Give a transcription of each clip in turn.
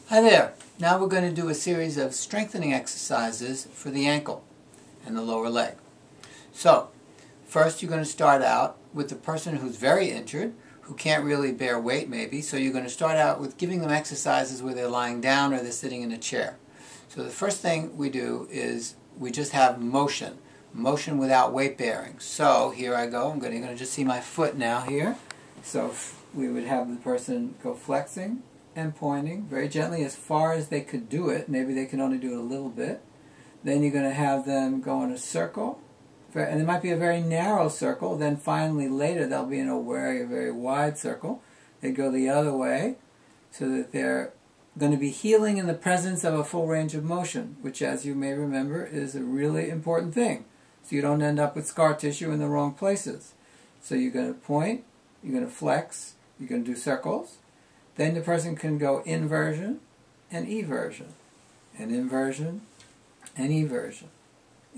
Hi there. Now we're going to do a series of strengthening exercises for the ankle and the lower leg. So, first you're going to start out with the person who's very injured, who can't really bear weight maybe, so you're going to start out with giving them exercises where they're lying down or they're sitting in a chair. So the first thing we do is we just have motion without weight bearing. So here I go. You're going to just see my foot now here. So we would have the person go flexing and pointing very gently as far as they could do it. Maybe they can only do it a little bit. Then you're going to have them go in a circle, and it might be a very narrow circle. Then finally later they'll be in a very wide circle. They go the other way so that they're going to be healing in the presence of a full range of motion, which, as you may remember, is a really important thing. So you don't end up with scar tissue in the wrong places. So you're going to point, you're going to flex, you're going to do circles. Then the person can go inversion and eversion, and inversion and eversion,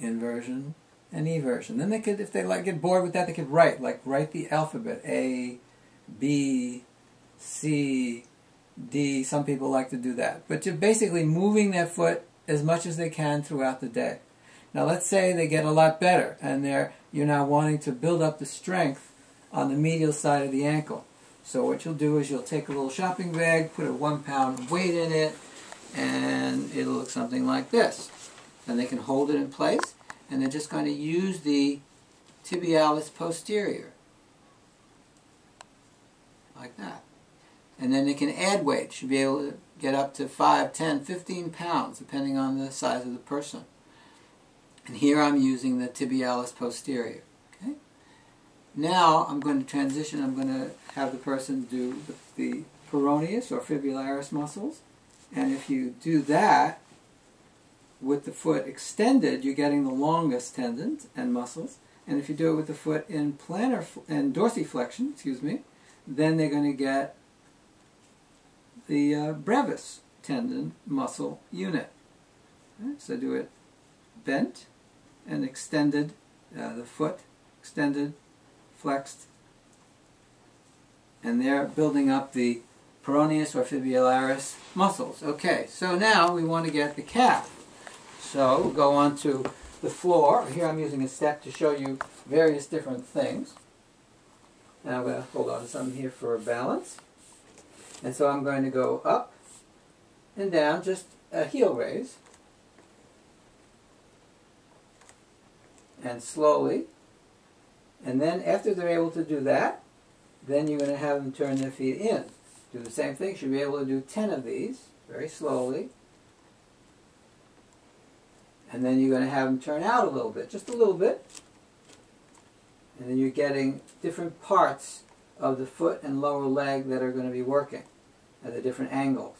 inversion and eversion. Then they could, if they get bored with that, they could write the alphabet, A, B, C, D. Some people like to do that. But you're basically moving their foot as much as they can throughout the day. Now let's say they get a lot better, and you're now wanting to build up the strength on the medial side of the ankle. So what you'll do is you'll take a little shopping bag, put a 1 pound weight in it, and it'll look something like this. And they can hold it in place, and they're just going to use the tibialis posterior, like that. And then they can add weight. Should be able to get up to 5, 10, 15 pounds, depending on the size of the person. And here I'm using the tibialis posterior. Okay? Now I'm going to transition. I'm going to have the person do the peroneus or fibularis muscles. And if you do that with the foot extended, you're getting the longest tendons and muscles. And if you do it with the foot in plantar and dorsiflexion, then they're going to get the brevis tendon muscle unit. Okay? So do it bent and extended, the foot extended, flexed, and they're building up the peroneus or fibularis muscles. Okay, so now we want to get the calf. So we'll go on to the floor. Here I'm using a step to show you various different things. And I'm going to hold on to something here for balance. And so I'm going to go up and down, just a heel raise. And slowly. And then after they're able to do that, then you're going to have them turn their feet in. Do the same thing. Should be able to do 10 of these, very slowly. And then you're going to have them turn out a little bit, just a little bit. And then you're getting different parts of the foot and lower leg that are going to be working at the different angles.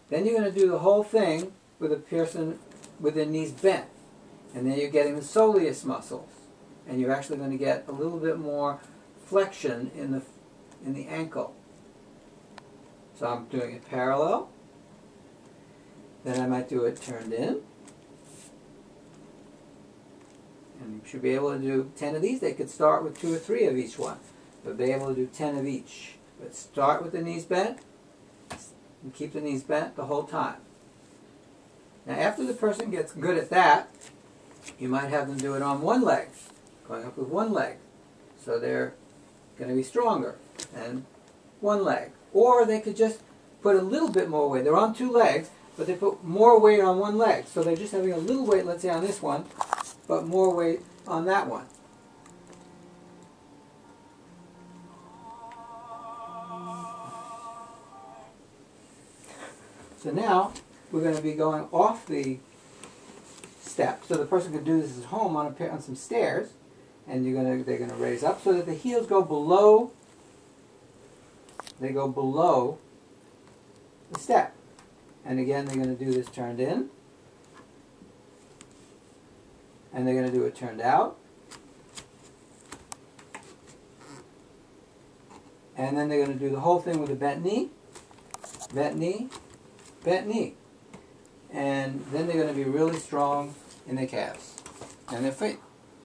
Then you're going to do the whole thing with a person with their knees bent. And then you're getting the soleus muscles. And you're actually going to get a little bit more flexion in the ankle. So I'm doing it parallel. Then I might do it turned in. And you should be able to do 10 of these. They could start with 2 or 3 of each one, but be able to do 10 of each. But start with the knees bent and keep the knees bent the whole time. Now after the person gets good at that, you might have them do it on one leg, going up with one leg. So they're going to be stronger. And one leg. Or they could just put a little bit more weight. They're on 2 legs, but they put more weight on one leg. So they're just having a little weight, let's say on this one, but more weight on that one. So now we're going to be going off the step. So the person could do this at home on some stairs, and they're going to raise up so that the heels go below. They go below the step, and again they're going to do this turned in, and they're going to do it turned out, and then they're going to do the whole thing with a bent knee, bent knee, bent knee. And then they're going to be really strong in their calves and their feet.